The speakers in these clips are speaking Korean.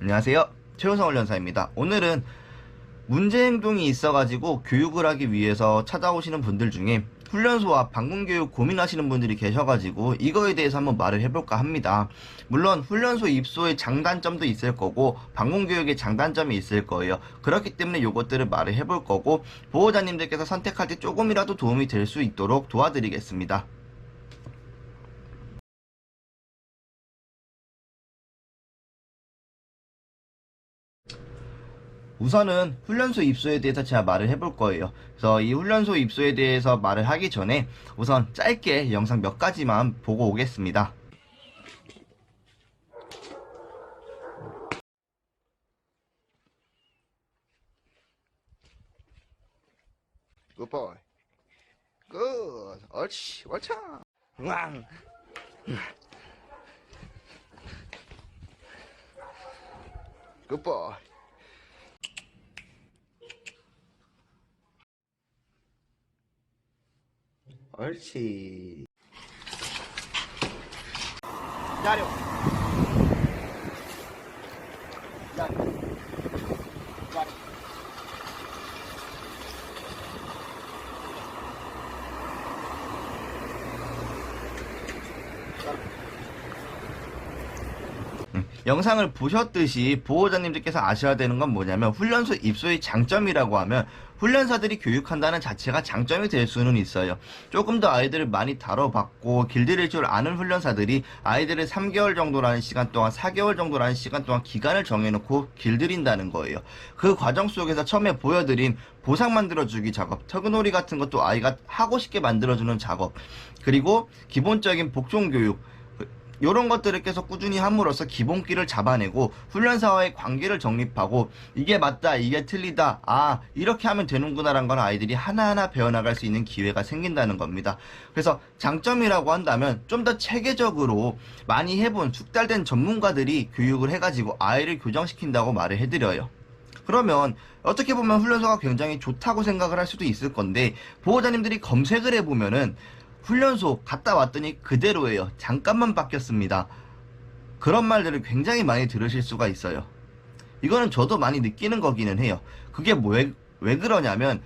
안녕하세요. 최우성 훈련사입니다. 오늘은 문제 행동이 있어가지고 교육을 하기 위해서 찾아오시는 분들 중에 훈련소와 방문교육 고민하시는 분들이 계셔가지고 이거에 대해서 한번 말을 해볼까 합니다. 물론 훈련소 입소의 장단점도 있을 거고 방문교육의 장단점이 있을 거예요. 그렇기 때문에 요것들을 말을 해볼 거고 보호자님들께서 선택할 때 조금이라도 도움이 될 수 있도록 도와드리겠습니다. 우선은 훈련소 입소에 대해서 제가 말을 해볼 거예요. 그래서 이 훈련소 입소에 대해서 말을 하기 전에 우선 짧게 영상 몇 가지만 보고 오겠습니다. 굿보이. 굿. 옳지. 옳죠. 왕. 굿보이. 옳지. 기다려. 기다려. 기다려. 영상을 보셨듯이 보호자님들께서 아셔야 되는 건 뭐냐면 훈련소 입소의 장점이라고 하면 훈련사들이 교육한다는 자체가 장점이 될 수는 있어요. 조금 더 아이들을 많이 다뤄봤고 길들일 줄 아는 훈련사들이 아이들을 3개월 정도라는 시간 동안 4개월 정도라는 시간 동안 기간을 정해놓고 길들인다는 거예요. 그 과정 속에서 처음에 보여드린 보상 만들어주기 작업, 터그놀이 같은 것도 아이가 하고 싶게 만들어주는 작업, 그리고 기본적인 복종교육, 이런 것들을 계속 꾸준히 함으로써 기본기를 잡아내고 훈련사와의 관계를 정립하고 이게 맞다 이게 틀리다 이렇게 하면 되는구나 라는 걸 아이들이 하나하나 배워나갈 수 있는 기회가 생긴다는 겁니다. 그래서 장점이라고 한다면 좀 더 체계적으로 많이 해본 숙달된 전문가들이 교육을 해가지고 아이를 교정시킨다고 말을 해드려요. 그러면 어떻게 보면 훈련소가 굉장히 좋다고 생각을 할 수도 있을 건데 보호자님들이 검색을 해보면은 훈련소 갔다 왔더니 그대로예요. 잠깐만 바뀌었습니다. 그런 말들을 굉장히 많이 들으실 수가 있어요. 이거는 저도 많이 느끼는 거기는 해요. 그게 왜 그러냐면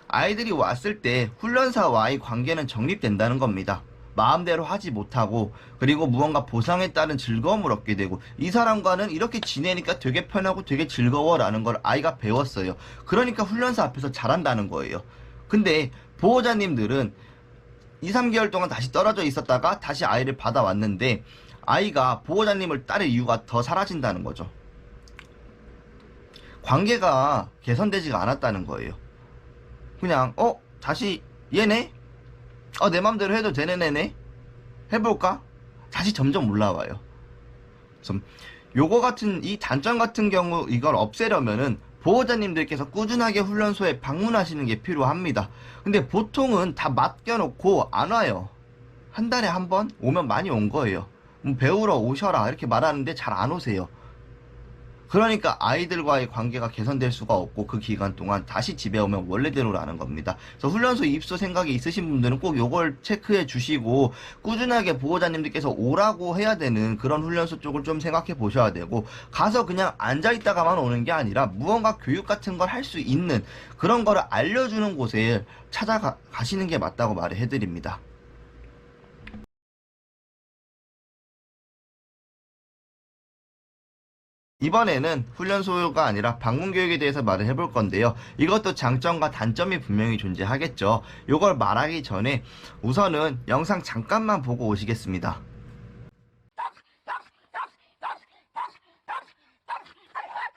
아이들이 왔을 때 훈련사와의 관계는 정립된다는 겁니다. 마음대로 하지 못하고 그리고 무언가 보상에 따른 즐거움을 얻게 되고 이 사람과는 이렇게 지내니까 되게 편하고 되게 즐거워라는 걸 아이가 배웠어요. 그러니까 훈련사 앞에서 잘한다는 거예요. 근데 보호자님들은 2, 3개월 동안 다시 떨어져 있었다가 다시 아이를 받아왔는데 아이가 보호자님을 따를 이유가 더 사라진다는 거죠. 관계가 개선되지가 않았다는 거예요. 그냥 다시 얘네? 내 맘대로 해도 되는 애네? 해볼까? 다시 점점 올라와요. 그래서 요거 같은 이 단점 같은 경우 이걸 없애려면은 보호자님들께서 꾸준하게 훈련소에 방문하시는 게 필요합니다. 근데 보통은 다 맡겨놓고 안 와요. 한 달에 한 번 오면 많이 온 거예요. 배우러 오셔라 이렇게 말하는데 잘 안 오세요. 그러니까 아이들과의 관계가 개선될 수가 없고 그 기간 동안 다시 집에 오면 원래대로라는 겁니다. 그래서 훈련소 입소 생각이 있으신 분들은 꼭 요걸 체크해 주시고 꾸준하게 보호자님들께서 오라고 해야 되는 그런 훈련소 쪽을 좀 생각해 보셔야 되고 가서 그냥 앉아있다가만 오는 게 아니라 무언가 교육 같은 걸 할 수 있는 그런 거를 알려주는 곳에 찾아가시는 게 맞다고 말을 해드립니다. 이번에는 훈련소가 아니라 방문교육에 대해서 말을 해볼 건데요. 이것도 장점과 단점이 분명히 존재하겠죠. 이걸 말하기 전에 우선은 영상 잠깐만 보고 오시겠습니다.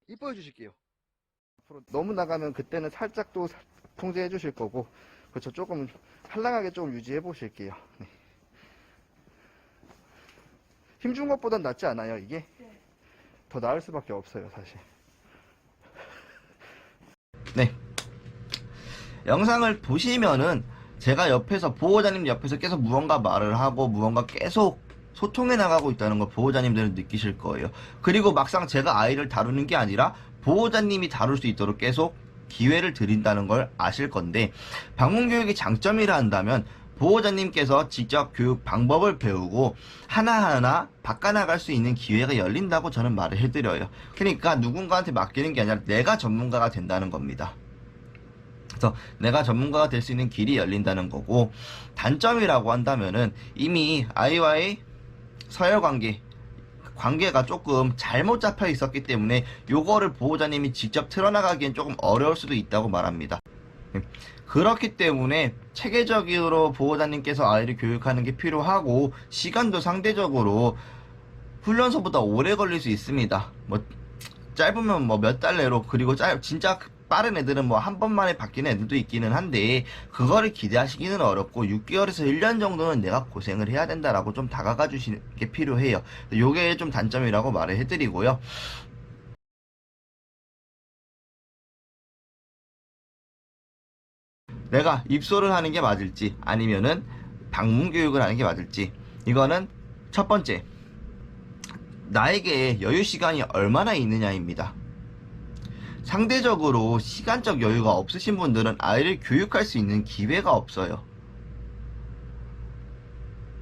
이뻐해 주실게요. 앞으로 너무 나가면 그때는 살짝 또 통제해 주실 거고 그렇죠. 조금 한량하게 좀 유지해 보실게요. 네. 힘준 것보단 낫지 않아요 이게? 더 나을 수밖에 없어요 사실. 네, 영상을 보시면은 제가 옆에서 보호자님 옆에서 계속 무언가 말을 하고 무언가 계속 소통해 나가고 있다는 걸 보호자님들은 느끼실 거예요. 그리고 막상 제가 아이를 다루는 게 아니라 보호자님이 다룰 수 있도록 계속 기회를 드린다는 걸 아실 건데 방문교육의 장점이라 한다면 보호자님께서 직접 교육 방법을 배우고 하나하나 바꿔나갈 수 있는 기회가 열린다고 저는 말을 해드려요. 그러니까 누군가한테 맡기는 게 아니라 내가 전문가가 된다는 겁니다. 그래서 내가 전문가가 될 수 있는 길이 열린다는 거고, 단점이라고 한다면은 이미 아이와의 서열 관계가 조금 잘못 잡혀 있었기 때문에 요거를 보호자님이 직접 틀어나가기엔 조금 어려울 수도 있다고 말합니다. 그렇기 때문에 체계적으로 보호자님께서 아이를 교육하는 게 필요하고, 시간도 상대적으로 훈련소보다 오래 걸릴 수 있습니다. 뭐 짧으면 뭐 몇 달 내로, 그리고 진짜 빠른 애들은 뭐 한 번 만에 바뀌는 애들도 있기는 한데, 그거를 기대하시기는 어렵고 6개월에서 1년 정도는 내가 고생을 해야 된다라고 좀 다가가 주시는 게 필요해요. 요게 좀 단점이라고 말을 해드리고요. 내가 입소를 하는 게 맞을지 아니면은 방문 교육을 하는 게 맞을지, 이거는 첫 번째, 나에게 여유 시간이 얼마나 있느냐입니다. 상대적으로 시간적 여유가 없으신 분들은 아이를 교육할 수 있는 기회가 없어요.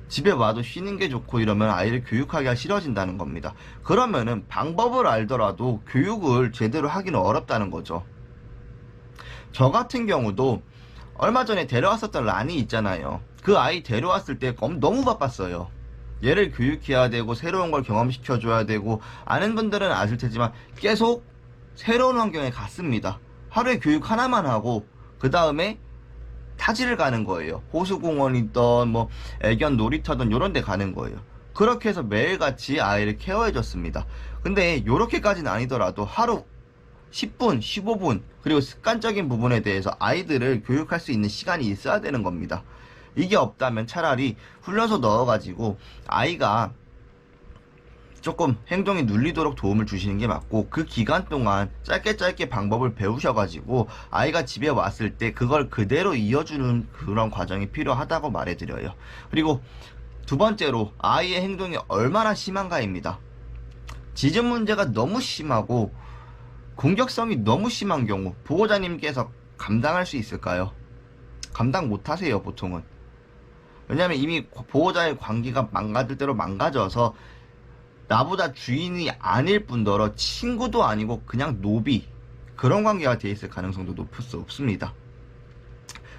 집에 와도 쉬는 게 좋고 이러면 아이를 교육하기가 싫어진다는 겁니다. 그러면은 방법을 알더라도 교육을 제대로 하기는 어렵다는 거죠. 저 같은 경우도 얼마 전에 데려왔었던 란이 있잖아요. 그 아이 데려왔을 때 너무 바빴어요. 얘를 교육해야 되고 새로운 걸 경험시켜줘야 되고, 아는 분들은 아실 테지만 계속 새로운 환경에 갔습니다. 하루에 교육 하나만 하고 그 다음에 타지를 가는 거예요. 호수공원이든 뭐 애견 놀이터든 요런 데 가는 거예요. 그렇게 해서 매일같이 아이를 케어해 줬습니다. 근데 요렇게까지는 아니더라도 하루 10분, 15분, 그리고 습관적인 부분에 대해서 아이들을 교육할 수 있는 시간이 있어야 되는 겁니다. 이게 없다면 차라리 훈련소 넣어가지고 아이가 조금 행동이 눌리도록 도움을 주시는 게 맞고, 그 기간 동안 짧게 방법을 배우셔가지고 아이가 집에 왔을 때 그걸 그대로 이어주는 그런 과정이 필요하다고 말해드려요. 그리고 두 번째로, 아이의 행동이 얼마나 심한가입니다. 짖음 문제가 너무 심하고 공격성이 너무 심한 경우 보호자님께서 감당할 수 있을까요? 감당 못하세요, 보통은. 왜냐면 이미 보호자의 관계가 망가질 대로 망가져서 나보다 주인이 아닐 뿐더러 친구도 아니고 그냥 노비, 그런 관계가 돼 있을 가능성도 높을 수 없습니다.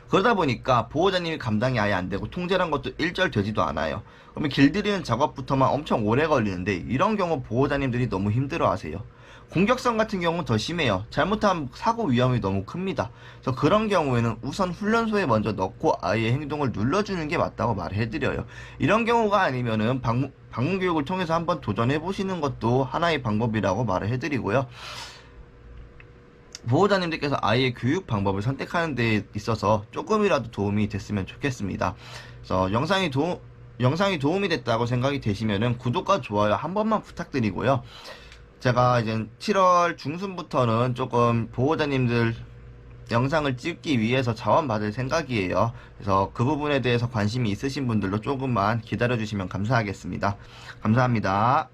그러다 보니까 보호자님이 감당이 아예 안 되고 통제란 것도 일절되지도 않아요. 그러면 길들이는 작업부터만 엄청 오래 걸리는데, 이런 경우 보호자님들이 너무 힘들어 하세요. 공격성 같은 경우는 더 심해요. 잘못하면 사고 위험이 너무 큽니다. 그래서 그런 경우에는 우선 훈련소에 먼저 넣고 아이의 행동을 눌러주는 게 맞다고 말해드려요. 이런 경우가 아니면은 방문 교육을 통해서 한번 도전해 보시는 것도 하나의 방법이라고 말을 해드리고요. 보호자님들께서 아이의 교육 방법을 선택하는 데 있어서 조금이라도 도움이 됐으면 좋겠습니다. 그래서 영상이 도움이 됐다고 생각이 되시면은 구독과 좋아요 한 번만 부탁드리고요. 제가 이제 7월 중순부터는 조금 보호자님들 영상을 찍기 위해서 자원받을 생각이에요. 그래서 그 부분에 대해서 관심이 있으신 분들도 조금만 기다려주시면 감사하겠습니다. 감사합니다.